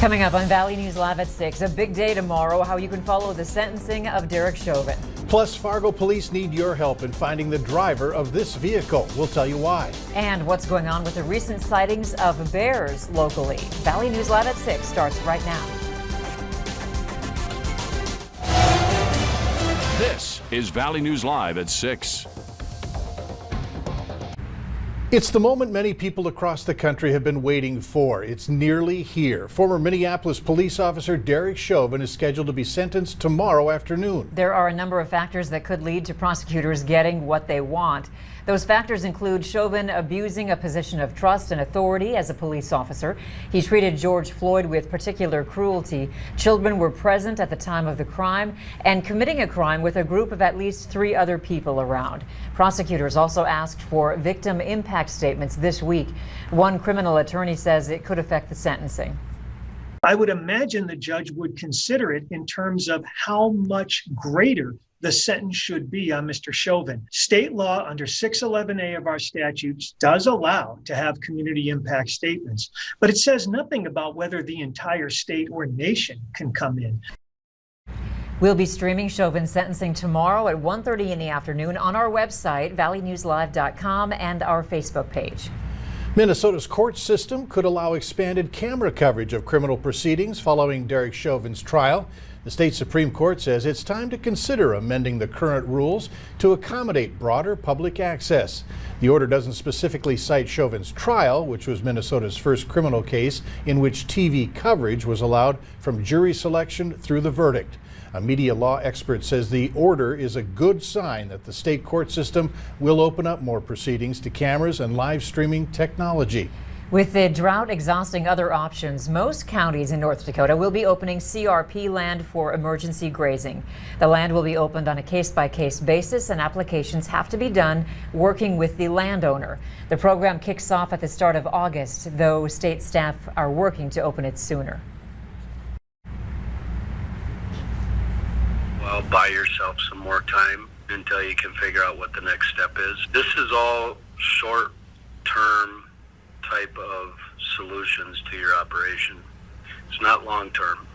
Coming up on Valley News Live at 6, a big day tomorrow, how you can follow the sentencing of Derek Chauvin. Plus, Fargo police need your help in finding the driver of this vehicle. We'll tell you why. And what's going on with the recent sightings of bears locally. Valley News Live at 6 starts right now. This is Valley News Live at 6. It's the moment many people across the country have been waiting for. It's nearly here. Former Minneapolis police officer Derek Chauvin is scheduled to be sentenced tomorrow afternoon. There are a number of factors that could lead to prosecutors getting what they want. Those factors include Chauvin abusing a position of trust and authority as a police officer. He treated George Floyd with particular cruelty. Children were present at the time of the crime and committing a crime with a group of at least 3 other people around. Prosecutors also asked for victim impact statements this week. One criminal attorney says it could affect the sentencing. I would imagine the judge would consider it in terms of how much greater the sentence should be on Mr. Chauvin. State law under 611A of our statutes does allow to have community impact statements, but it says nothing about whether the entire state or nation can come in. We'll be streaming Chauvin's sentencing tomorrow at 1:30 in the afternoon on our website, valleynewslive.com, and our Facebook page. Minnesota's court system could allow expanded camera coverage of criminal proceedings following Derek Chauvin's trial. The state Supreme Court says it's time to consider amending the current rules to accommodate broader public access. The order doesn't specifically cite Chauvin's trial, which was Minnesota's first criminal case in which TV coverage was allowed from jury selection through the verdict. A media law expert says the order is a good sign that the state court system will open up more proceedings to cameras and live streaming technology. With the drought exhausting other options, most counties in North Dakota will be opening CRP land for emergency grazing. The land will be opened on a case-by-case basis, and applications have to be done working with the landowner. The program kicks off at the start of August, though state staff are working to open it sooner. Well, buy yourself some more time until you can figure out what the next step is. This is all short-term type of solutions to your operation. It's not long-term.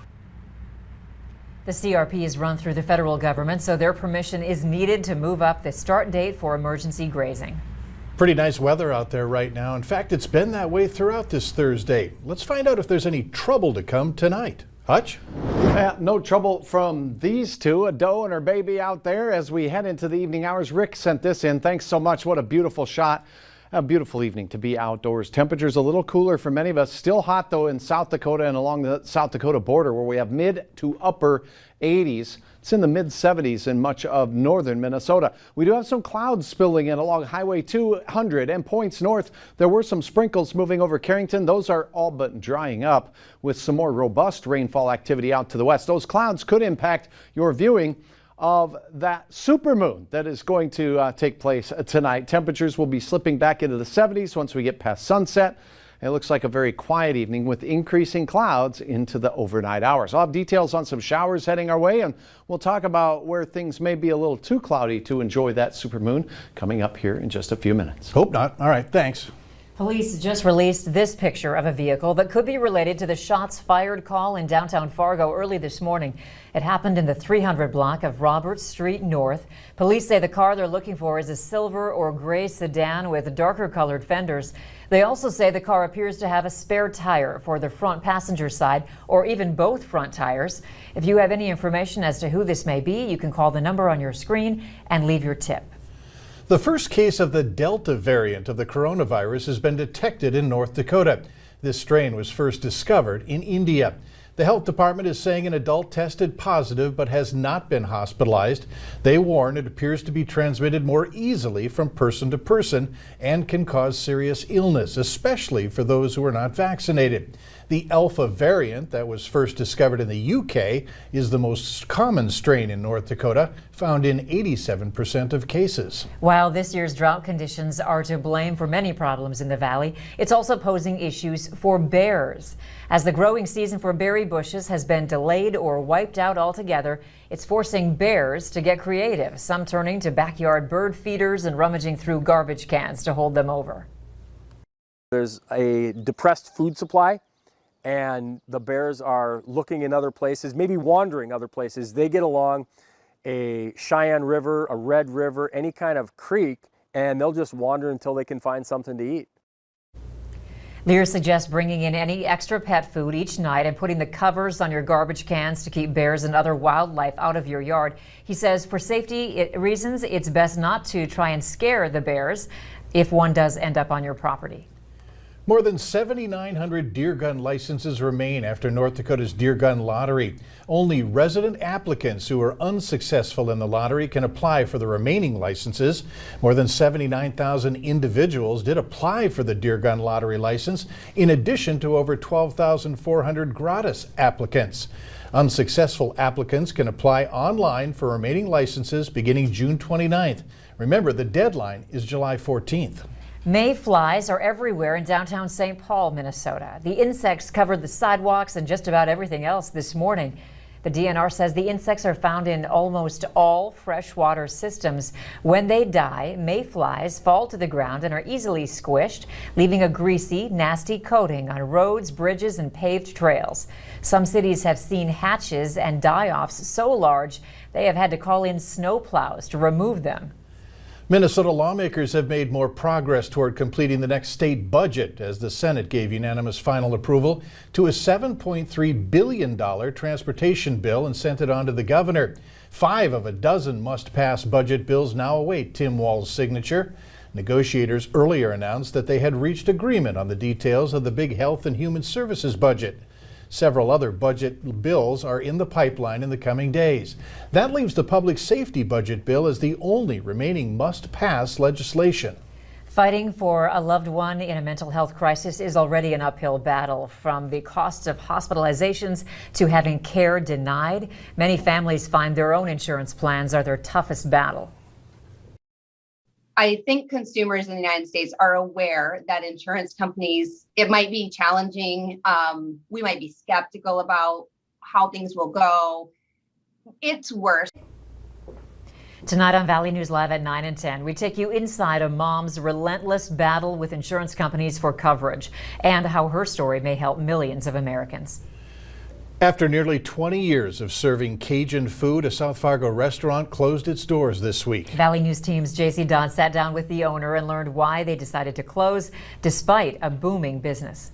The CRP is run through the federal government, so their permission is needed to move up the start date for emergency grazing. Pretty nice weather out there right now. In fact, it's been that way throughout this Thursday. Let's find out if there's any trouble to come tonight. Hutch? No trouble from these two, a doe and her baby out there as we head into the evening hours. Rick sent this in. Thanks so much. What a beautiful shot. A beautiful evening to be outdoors. Temperatures a little cooler for many of us. Still hot though in South Dakota and along the South Dakota border where we have mid to upper 80s. It's in the mid 70s in much of northern Minnesota. We do have some clouds spilling in along Highway 200 and points north. There were some sprinkles moving over Carrington. Those are all but drying up with some more robust rainfall activity out to the west. Those clouds could impact your viewing of that supermoon that is going to take place tonight. Temperatures will be slipping back into the 70s once we get past sunset. It looks like a very quiet evening with increasing clouds into the overnight hours. I'll have details on some showers heading our way, and we'll talk about where things may be a little too cloudy to enjoy that supermoon coming up here in just a few minutes. Hope not. All right, thanks. Police just released this picture of a vehicle that could be related to the shots fired call in downtown Fargo early this morning. It happened in the 300 block of Roberts Street North. Police say the car they're looking for is a silver or gray sedan with darker colored fenders. They also say the car appears to have a spare tire for the front passenger side or even both front tires. If you have any information as to who this may be, you can call the number on your screen and leave your tip. The first case of the Delta variant of the coronavirus has been detected in North Dakota. This strain was first discovered in India. The health department is saying an adult tested positive but has not been hospitalized. They warn it appears to be transmitted more easily from person to person and can cause serious illness, especially for those who are not vaccinated. The Alpha variant that was first discovered in the UK is the most common strain in North Dakota, found in 87% of cases. While this year's drought conditions are to blame for many problems in the valley, it's also posing issues for bears. As the growing season for berry bushes has been delayed or wiped out altogether, it's forcing bears to get creative, some turning to backyard bird feeders and rummaging through garbage cans to hold them over. There's a depressed food supply, and the bears are looking in other places, maybe wandering other places. They get along a Cheyenne River, a Red River, any kind of creek, and they'll just wander until they can find something to eat. Lear suggests bringing in any extra pet food each night and putting the covers on your garbage cans to keep bears and other wildlife out of your yard. He says for safety reasons, it's best not to try and scare the bears if one does end up on your property. More than 7,900 deer gun licenses remain after North Dakota's deer gun lottery. Only resident applicants who are unsuccessful in the lottery can apply for the remaining licenses. More than 79,000 individuals did apply for the deer gun lottery license, in addition to over 12,400 gratis applicants. Unsuccessful applicants can apply online for remaining licenses beginning June 29th. Remember, the deadline is July 14th. Mayflies are everywhere in downtown St. Paul, Minnesota. The insects covered the sidewalks and just about everything else this morning. The DNR says the insects are found in almost all freshwater systems. When they die, mayflies fall to the ground and are easily squished, leaving a greasy, nasty coating on roads, bridges, and paved trails. Some cities have seen hatches and die-offs so large they have had to call in snowplows to remove them. Minnesota lawmakers have made more progress toward completing the next state budget as the Senate gave unanimous final approval to a $7.3 billion transportation bill and sent it on to the governor. 5 of a dozen must-pass budget bills now await Tim Walz's signature. Negotiators earlier announced that they had reached agreement on the details of the big health and human services budget. Several other budget bills are in the pipeline in the coming days. That leaves the public safety budget bill as the only remaining must-pass legislation. Fighting for a loved one in a mental health crisis is already an uphill battle. From the costs of hospitalizations to having care denied, many families find their own insurance plans are their toughest battle. I think consumers in the United States are aware that insurance companies, it might be challenging. We might be skeptical about how things will go. It's worse. Tonight on Valley News Live at 9 and 10, we take you inside a mom's relentless battle with insurance companies for coverage and how her story may help millions of Americans. After nearly 20 years of serving Cajun food, a South Fargo restaurant closed its doors this week. Valley News Team's J.C. Dodd sat down with the owner and learned why they decided to close despite a booming business.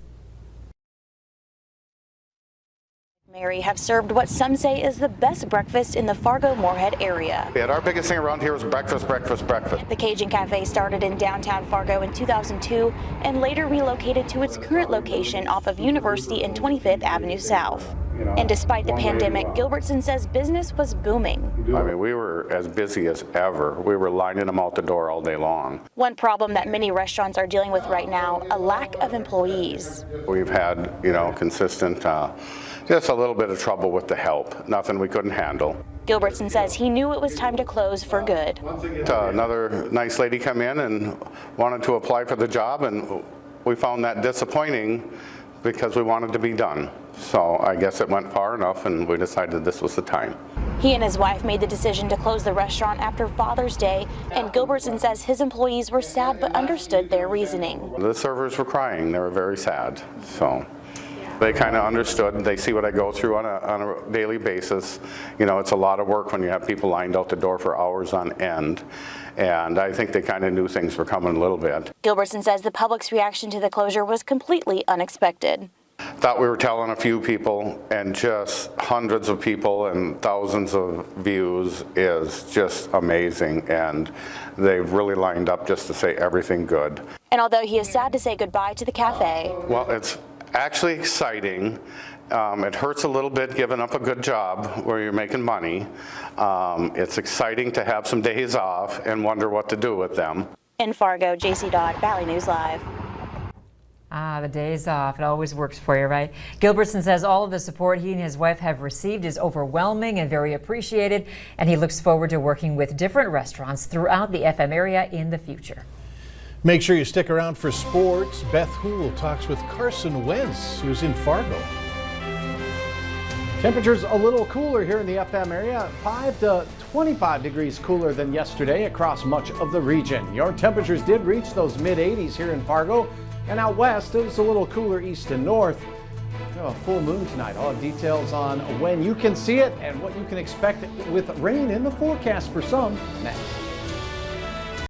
Mary have served what some say is the best breakfast in the Fargo-Moorhead area. Yeah, our biggest thing around here was breakfast, breakfast, breakfast. The Cajun Cafe started in downtown Fargo in 2002 and later relocated to its current location off of University and 25th Avenue South. And despite the pandemic, Gilbertson says business was booming. I mean, we were as busy as ever. We were lining them out the door all day long. One problem that many restaurants are dealing with right now, a lack of employees. We've had, consistent, just a little bit of trouble with the help. Nothing we couldn't handle. Gilbertson says he knew it was time to close for good. Another nice lady come in and wanted to apply for the job, and we found that disappointing because we wanted to be done. So I guess it went far enough and we decided this was the time. He and his wife made the decision to close the restaurant after Father's Day, and Gilbertson says his employees were sad but understood their reasoning. The servers were crying. They were very sad. So they kind of understood. They see what I go through on a daily basis. It's a lot of work when you have people lined out the door for hours on end. And I think they kind of knew things were coming a little bit. Gilbertson says the public's reaction to the closure was completely unexpected. Thought we were telling a few people, and just hundreds of people and thousands of views is just amazing. And they've really lined up just to say everything good. And although he is sad to say goodbye to the cafe. Well, it's actually exciting. It hurts a little bit giving up a good job where you're making money. It's exciting to have some days off and wonder what to do with them. In Fargo, J.C. Dodd, Valley News Live. The days off. It always works for you, right? Gilbertson says all of the support he and his wife have received is overwhelming and very appreciated, and he looks forward to working with different restaurants throughout the FM area in the future. Make sure you stick around for sports. Beth Houle talks with Carson Wentz, who's in Fargo. Temperatures a little cooler here in the FM area, 5 to 25 degrees cooler than yesterday across much of the region. Your temperatures did reach those mid-80s here in Fargo, and out west it was a little cooler east and north. have a full moon tonight. I'll have details on when you can see it and what you can expect with rain in the forecast for some next.